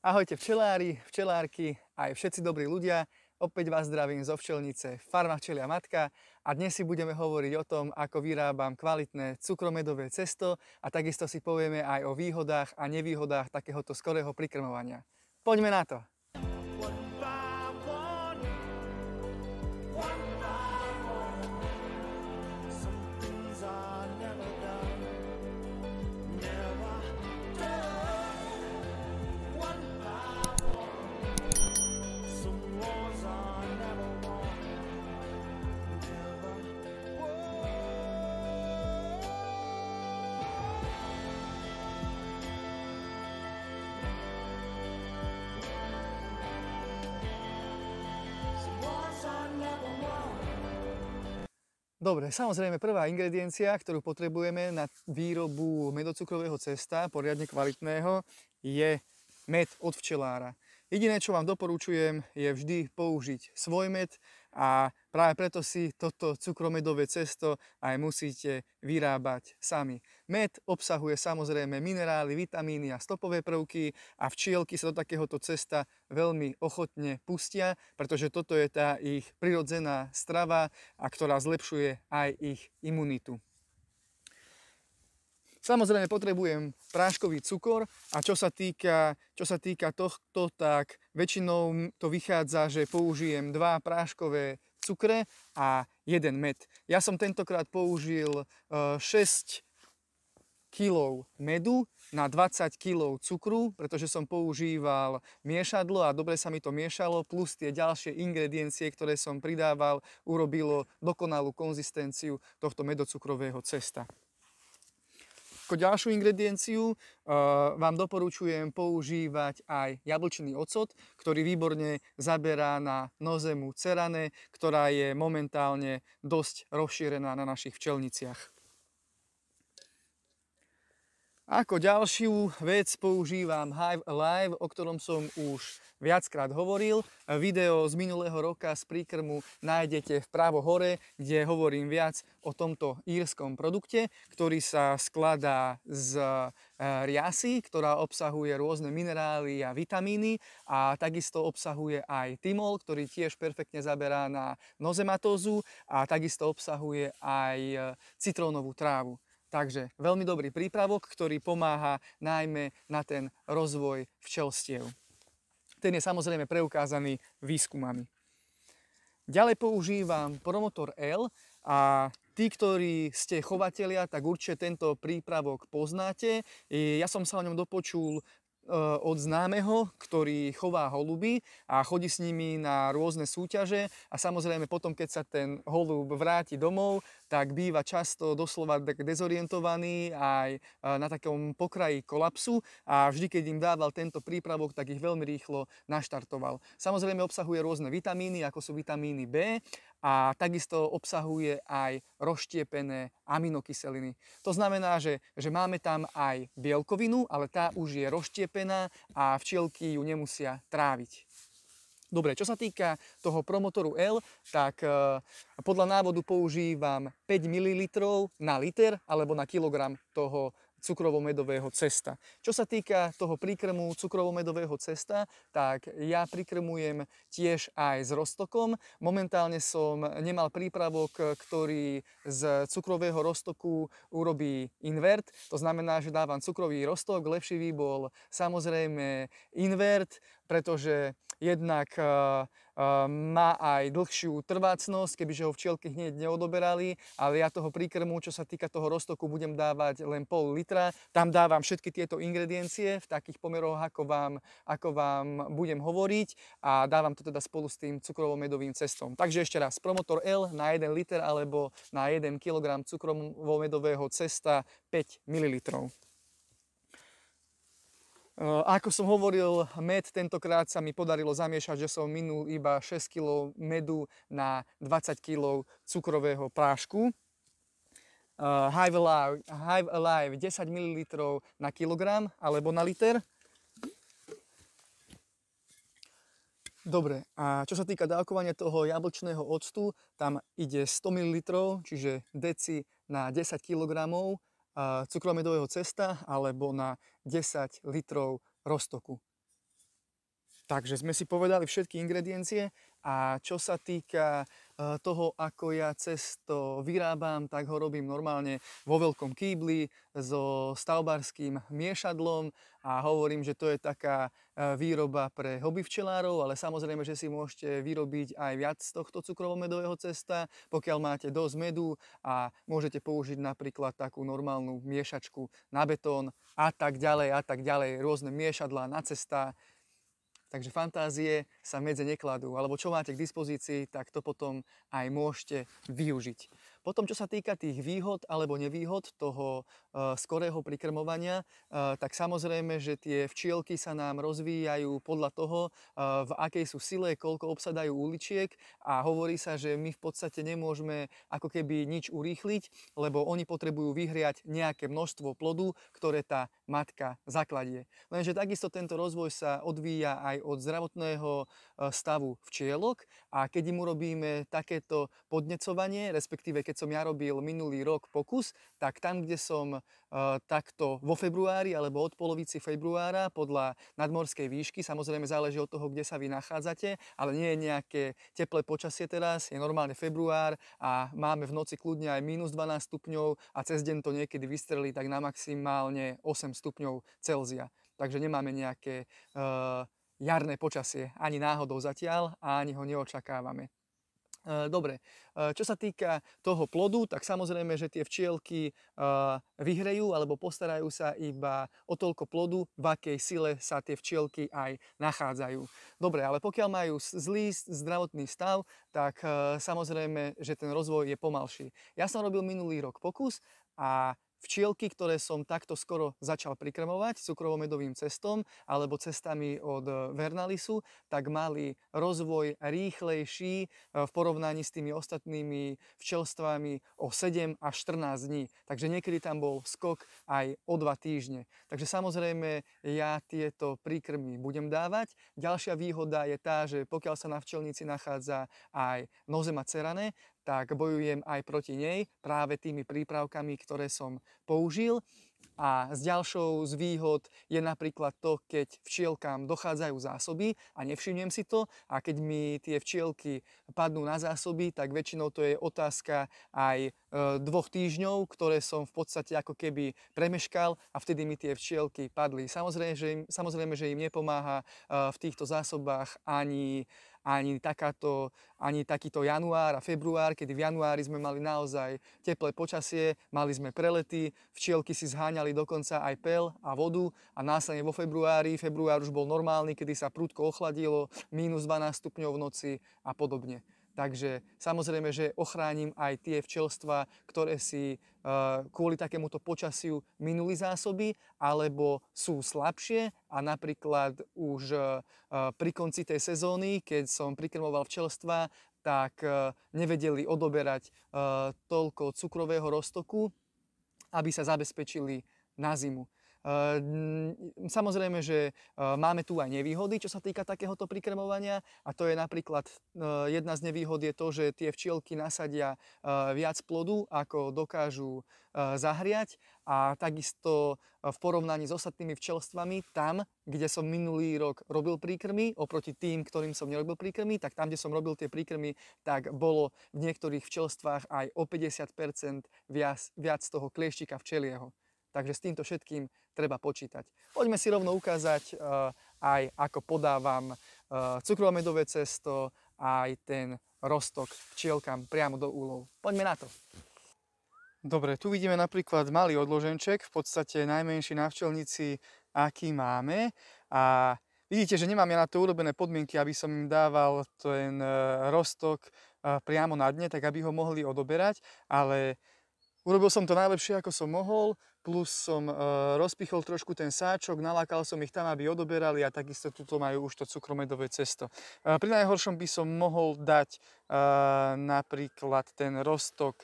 Ahojte včelári, včelárky, aj všetci dobrí ľudia. Opäť vás zdravím zo včelnice Farma Včelia Matka a dnes si budeme hovoriť o tom, ako vyrábam kvalitné cukromedové cesto a takisto si povieme aj o výhodách a nevýhodách takéhoto skorého prikrmovania. Poďme na to! Dobre, samozrejme prvá ingrediencia, ktorú potrebujeme na výrobu medocukrového cesta, poriadne kvalitného, je med od včelára. Jediné, čo vám doporučujem, je vždy použiť svoj med a práve preto si toto cukromedové cesto aj musíte vyrábať sami. Med obsahuje samozrejme minerály, vitamíny a stopové prvky a včielky sa do takéhoto cesta veľmi ochotne pustia, pretože toto je tá ich prirodzená strava, a ktorá zlepšuje aj ich imunitu. Samozrejme potrebujem práškový cukor a čo sa týka tohto, tak väčšinou to vychádza, že použijem 2 práškové cukre a 1 med. Ja som tentokrát použil 6 kg medu na 20 kg cukru, pretože som používal miešadlo a dobre sa mi to miešalo, plus tie ďalšie ingrediencie, ktoré som pridával, urobilo dokonalú konzistenciu tohto medocukrového cesta. Ako ďalšiu ingredienciu vám doporučujem používať aj jablčný ocot, ktorý výborne zaberá na nozemu cerane, ktorá je momentálne dosť rozšírená na našich včelniciach. Ako ďalšiu vec používam Hive Alive, o ktorom som už viackrát hovoril. Video z minulého roka z príkrmu nájdete vpravo hore, kde hovorím viac o tomto írskom produkte, ktorý sa skladá z riasy, ktorá obsahuje rôzne minerály a vitamíny a takisto obsahuje aj thymol, ktorý tiež perfektne zaberá na nozematózu a takisto obsahuje aj citrónovú trávu. Takže veľmi dobrý prípravok, ktorý pomáha najmä na ten rozvoj včelstiev. Ten je samozrejme preukázaný výskumami. Ďalej používam Promotor L a tí, ktorí ste chovatelia, tak určite tento prípravok poznáte. Ja som sa o ňom dopočul od známeho, ktorý chová holuby a chodí s nimi na rôzne súťaže a samozrejme potom, keď sa ten holub vráti domov, tak býva často doslova dezorientovaný aj na takom pokraji kolapsu a vždy, keď im dával tento prípravok, tak ich veľmi rýchlo naštartoval. Samozrejme obsahuje rôzne vitamíny, ako sú vitamíny B a takisto obsahuje aj rozštiepené aminokyseliny. To znamená, že máme tam aj bielkovinu, ale tá už je rozštiepená a včielky ju nemusia tráviť. Dobre, čo sa týka toho Promotoru L, tak podľa návodu používam 5 ml na liter alebo na kilogram toho cukrovo-medového cesta. Čo sa týka toho príkrmu cukrovo-medového cesta, tak ja prikrmujem tiež aj s roztokom. Momentálne som nemal prípravok, ktorý z cukrového roztoku urobí invert. To znamená, že dávam cukrový roztok. Lepší by bol samozrejme invert, pretože jednak má aj dlhšiu trvácnosť, kebyže ho včielky hneď neodoberali, ale ja toho príkrmu, čo sa týka toho roztoku, budem dávať len pol litra. Tam dávam všetky tieto ingrediencie v takých pomeroch, ako vám budem hovoriť a dávam to teda spolu s tým cukrovo-medovým cestom. Takže ešte raz, Promotor L na 1 liter alebo na 1 kg cukrovo-medového cesta 5 ml. Ako som hovoril, med tentokrát sa mi podarilo zamiešať, že som minul iba 6 kg medu na 20 kg cukrového prášku. Hive Alive 10 ml na kilogram alebo na liter. Dobre, a čo sa týka dávkovania toho jablčného octu, tam ide 100 ml, čiže deci na 10 kg cukromedového cesta alebo na 10 litrov roztoku. Takže sme si povedali všetky ingrediencie a čo sa týka toho, ako ja cesto vyrábam, tak ho robím normálne vo veľkom kýbli so stavbárským miešadlom a hovorím, že to je taká výroba pre hobby včelárov, ale samozrejme, že si môžete vyrobiť aj viac z tohto cukrovo-medového cesta, pokiaľ máte dosť medu a môžete použiť napríklad takú normálnu miešačku na betón a tak ďalej, rôzne miešadlá na cestá. Takže fantázie sa medze nekladú, alebo čo máte k dispozícii, tak to potom aj môžete využiť. Potom, čo sa týka tých výhod alebo nevýhod toho skorého prikrmovania, tak samozrejme, že tie včielky sa nám rozvíjajú podľa toho, v akej sú sile, koľko obsadajú uličiek a hovorí sa, že my v podstate nemôžeme ako keby nič urýchliť, lebo oni potrebujú vyhriať nejaké množstvo plodu, ktoré tá matka zakladie. Lenže takisto tento rozvoj sa odvíja aj od zdravotného stavu včielok a keď im urobíme takéto podnecovanie, respektíve keď som ja robil minulý rok pokus, tak tam, kde som takto vo februári alebo od polovici februára podľa nadmorskej výšky, samozrejme záleží od toho, kde sa vy nachádzate, ale nie je nejaké teplé počasie teraz, je normálne február a máme v noci kľudne aj minus 12 stupňov a cez deň to niekedy vystrelí tak na maximálne 8 stupňov Celzia. Takže nemáme nejaké jarné počasie ani náhodou zatiaľ a ani ho neočakávame. Dobre, čo sa týka toho plodu, tak samozrejme, že tie včielky vyhrejú alebo postarajú sa iba o toľko plodu, v akej sile sa tie včielky aj nachádzajú. Dobre, ale pokiaľ majú zlý zdravotný stav, tak samozrejme, že ten rozvoj je pomalší. Ja som robil minulý rok pokus a včielky, ktoré som takto skoro začal prikrmovať cukrovo-medovým cestom alebo cestami od Vernalisu, tak mali rozvoj rýchlejší v porovnaní s tými ostatnými včelstvami o 7 až 14 dní. Takže niekedy tam bol skok aj o 2 týždne. Takže samozrejme ja tieto príkrmy budem dávať. Ďalšia výhoda je tá, že pokiaľ sa na včelnici nachádza aj nozema cerane, tak bojujem aj proti nej práve tými prípravkami, ktoré som použil. A s ďalšou z výhod je napríklad to, keď včielkám dochádzajú zásoby a nevšimnem si to a keď mi tie včielky padnú na zásoby, tak väčšinou to je otázka aj 2 týždňov, ktoré som v podstate ako keby premeškal a vtedy mi tie včielky padli. Samozrejme, že im nepomáha v týchto zásobách ani takýto január a február, kedy v januári sme mali naozaj teplé počasie, mali sme prelety, včielky si zháňali dokonca aj pel a vodu a následne vo február už bol normálny, kedy sa prudko ochladilo, minus 12 stupňov v noci a podobne. Takže samozrejme, že ochránim aj tie včelstva, ktoré si kvôli takémuto počasiu minuli zásoby, alebo sú slabšie a napríklad už pri konci tej sezóny, keď som prikrmoval včelstva, tak nevedeli odoberať toľko cukrového roztoku, aby sa zabezpečili na zimu. Samozrejme, že máme tu aj nevýhody, čo sa týka takéhoto prikrmovania a to je napríklad jedna z nevýhod je to, že tie včielky nasadia viac plodu, ako dokážu zahriať a takisto v porovnaní s ostatnými včelstvami tam, kde som minulý rok robil príkrmy, oproti tým, ktorým som nerobil príkrmy, tak tam, kde som robil tie príkrmy, tak bolo v niektorých včelstvách aj o 50% viac toho klieštika včelieho. Takže s týmto všetkým treba počítať. Poďme si rovno ukázať aj ako podávam cukrovo-medové cesto aj ten roztok včielkam priamo do úlov. Poďme na to. Dobre, tu vidíme napríklad malý odloženček, v podstate najmenší na včelnici, aký máme. A vidíte, že nemám ja na to urobené podmienky, aby som im dával ten roztok priamo na dne, tak aby ho mohli odoberať, ale urobil som to najlepšie, ako som mohol, plus som rozpichol trošku ten sáčok, nalákal som ich tam, aby odoberali a takisto tuto majú už to cukromedové cesto. Pri najhoršom by som mohol dať napríklad ten roztok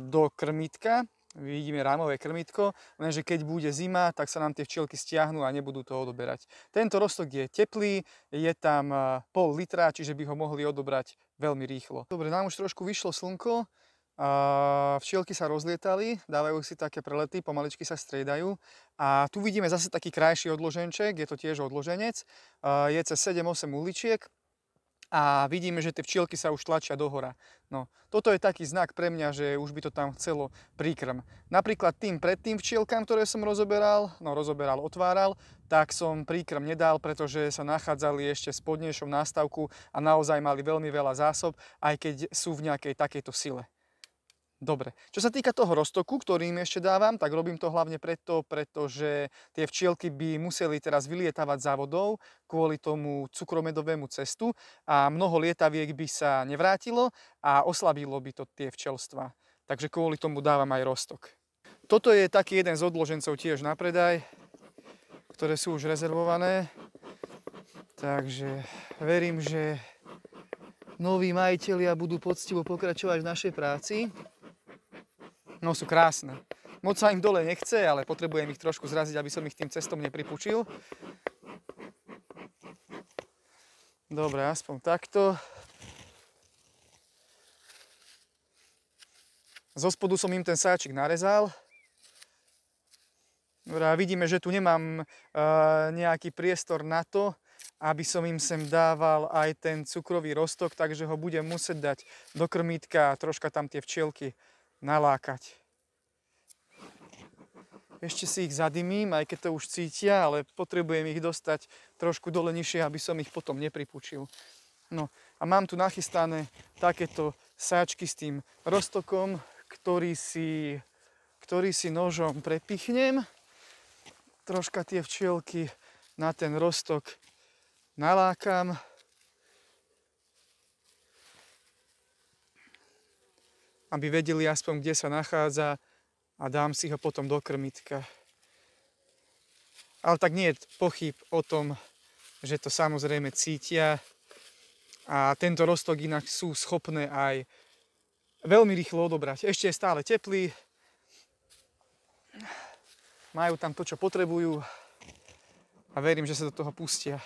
do krmitka. Vidíme rámové krmitko, lenže keď bude zima, tak sa nám tie včielky stiahnu a nebudú to odoberať. Tento roztok je teplý, je tam pol litra, čiže by ho mohli odobrať veľmi rýchlo. Dobre, nám už trošku vyšlo slnko, Včielky sa rozlietali, dávajú si také prelety, pomaličky sa striedajú. A tu vidíme zase taký krajší odloženček, je to tiež odloženec. Je cez 7-8 uličiek a vidíme, že tie včielky sa už tlačia dohora. No, toto je taký znak pre mňa, že už by to tam chcelo príkrm. Napríklad predtým včielkám, ktoré som otváral, tak som príkrm nedal, pretože sa nachádzali ešte v spodnejšom nástavku a naozaj mali veľmi veľa zásob, aj keď sú v nejakej takejto sile. Dobre, čo sa týka toho roztoku, ktorý im ešte dávam, tak robím to hlavne preto, pretože tie včielky by museli teraz vylietavať za vodou kvôli tomu cukromedovému cestu a mnoho lietaviek by sa nevrátilo a oslabilo by to tie včelstva. Takže kvôli tomu dávam aj roztok. Toto je taký jeden z odložencov tiež na predaj, ktoré sú už rezervované. Takže verím, že noví majitelia budú poctivo pokračovať v našej práci. No sú krásne. Moc sa im dole nechce, ale potrebujem ich trošku zraziť, aby som ich tým cestom nepripučil. Dobre, aspoň takto. Zo spodu som im ten sáčik narezal. Dobre, a vidíme, že tu nemám nejaký priestor na to, aby som im sem dával aj ten cukrový roztok, takže ho budem musieť dať do krmítka a troška tam tie včielky nalákať. Ešte si ich zadymím, aj keď to už cítia, ale potrebujem ich dostať trošku dole nižšie, aby som ich potom nepripučil. No a mám tu nachystané takéto sáčky s tým roztokom, ktorý si nožom prepichnem. Troška tie včielky na ten roztok nalákam. Aby vedeli aspoň, kde sa nachádza a dám si ho potom do krmitka. Ale tak nie je pochyb o tom, že to samozrejme cítia a tento roztok inak sú schopné aj veľmi rýchlo odobrať. Ešte je stále teplý, majú tam to, čo potrebujú a verím, že sa do toho pustia.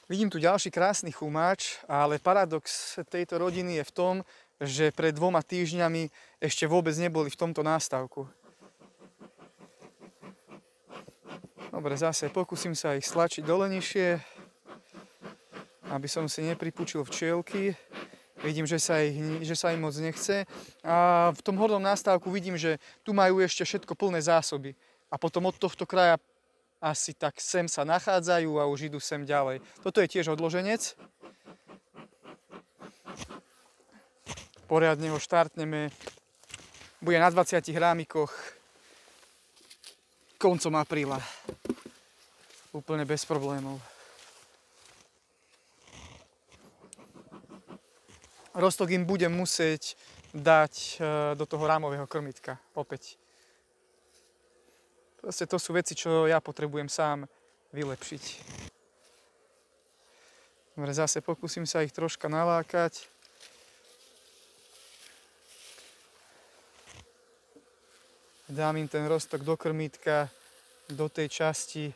Vidím tu ďalší krásny chumáč, ale paradox tejto rodiny je v tom, že pred 2 týždňami ešte vôbec neboli v tomto nástavku. Dobre, zase pokúsim sa ich stlačiť dole nižšie, aby som si nepripučil včielky. Vidím, že sa im moc nechce. A v tom hornom nástavku vidím, že tu majú ešte všetko plné zásoby. A potom od tohto kraja asi tak sem sa nachádzajú a už idú sem ďalej. Toto je tiež odloženec. Poriadne ho štartneme. Bude na 20 rámikoch koncom apríla. Úplne bez problémov. Roztok im budem musieť dať do toho rámového krmitka opäť. Proste to sú veci, čo ja potrebujem sám vylepšiť. Dobre, zase pokúsim sa ich troška nalákať. Dám im ten roztok do krmítka, do tej časti,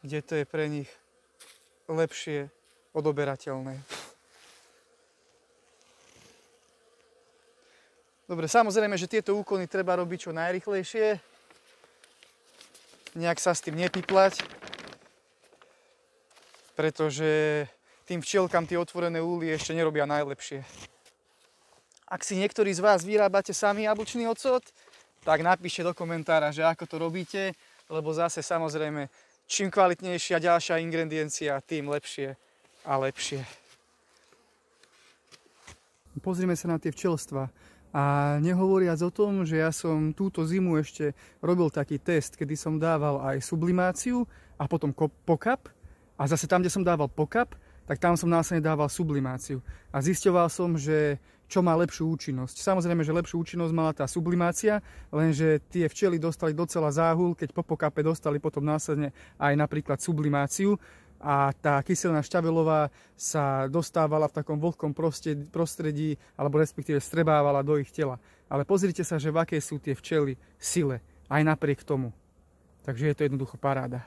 kde to je pre nich lepšie odoberateľné. Dobre, samozrejme, že tieto úkony treba robiť čo najrýchlejšie. Nejak sa s tým nepiplať, pretože tým včielkam tie otvorené úly ešte nerobia najlepšie. Ak si niektorí z vás vyrábate sami jablčný ocot, tak napíšte do komentára, že ako to robíte, lebo zase samozrejme, čím kvalitnejšia ďalšia ingrediencia, tým lepšie a lepšie. Pozrime sa na tie včelstvá. A nehovoriac o tom, že ja som túto zimu ešte robil taký test, kedy som dával aj sublimáciu a potom pokap. A zase tam, kde som dával pokap, tak tam som následne dával sublimáciu. A zisťoval som, že čo má lepšiu účinnosť. Samozrejme, že lepšiu účinnosť mala tá sublimácia, lenže tie včely dostali docela záhul, keď po pokape dostali potom následne aj napríklad sublimáciu. A tá kyselina šťavelová sa dostávala v takom vlhkom prostredí, alebo respektíve strebávala do ich tela. Ale pozrite sa, že v akej sú tie včely sile, aj napriek tomu. Takže je to jednoducho paráda.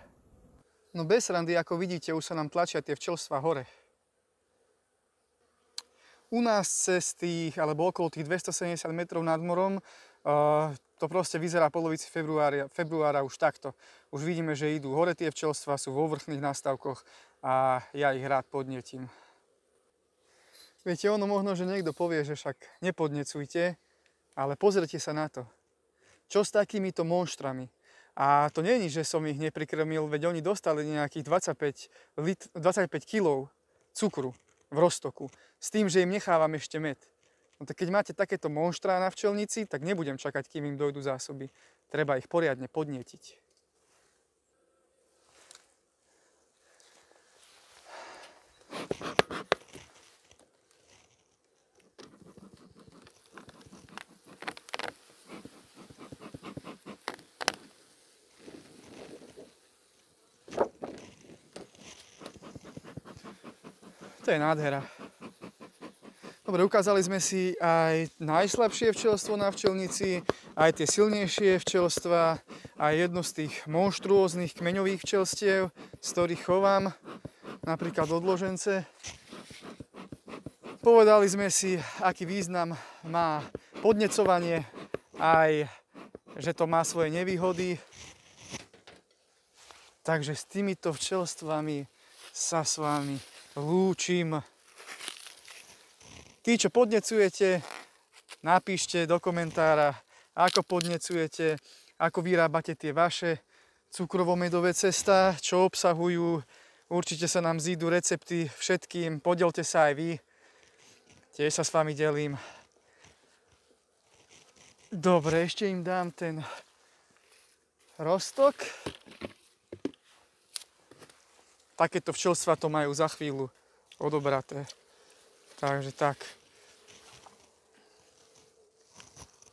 No bez randy, ako vidíte, už sa nám tlačia tie včelstvá hore. U nás cez tých, alebo okolo tých 270 metrov nad morom, to proste vyzerá polovici februára už takto. Už vidíme, že idú hore tie včelstvá, sú vo vrchných nástavkoch a ja ich rád podnietím. Viete, ono možno, že niekto povie, že však nepodnecujte, ale pozrite sa na to. Čo s takýmito monštrami? A to nie je, že som ich neprikrmil, veď oni dostali nejakých 25 kg cukru v roztoku, s tým, že im nechávam ešte med. No tak keď máte takéto monštrá na včelnici, tak nebudem čakať, kým im dojdú zásoby. Treba ich poriadne podnietiť. To je nádhera. Dobre, ukázali sme si aj najslabšie včelstvo na včelnici, aj tie silnejšie včelstva, aj jedno z tých monštruóznych kmeňových včelstiev, z ktorých chovám, napríklad odložence. Povedali sme si, aký význam má podnecovanie, aj že to má svoje nevýhody. Takže s týmito včelstvami sa s vami lúčim. Tí, čo podnecujete, napíšte do komentára, ako podnecujete, ako vyrábate tie vaše cukrovo-medové cestá, čo obsahujú. Určite sa nám zídu recepty všetkým, podielte sa aj vy. Tiež sa s vami delím. Dobre, ešte im dám ten roztok. Takéto včelstvá to majú za chvíľu odobraté. Takže tak.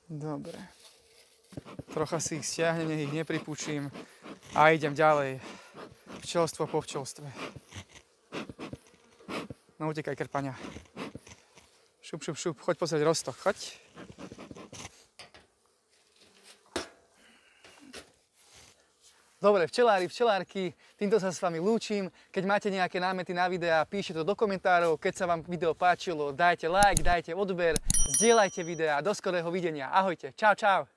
Dobre. Trocha si ich stiahnem, nech ich nepripúčim. A idem ďalej. Včelstvo po včelstve. No utekaj, krpania. Šup, šup, šup. Choď pozrieť roztok. Choď. Dobre, včelári, včelárky, týmto sa s vami lúčim. Keď máte nejaké námety na videá, píšte to do komentárov. Keď sa vám video páčilo, dajte like, dajte odber, zdieľajte videá. Do skorého videnia. Ahojte. Čau, čau.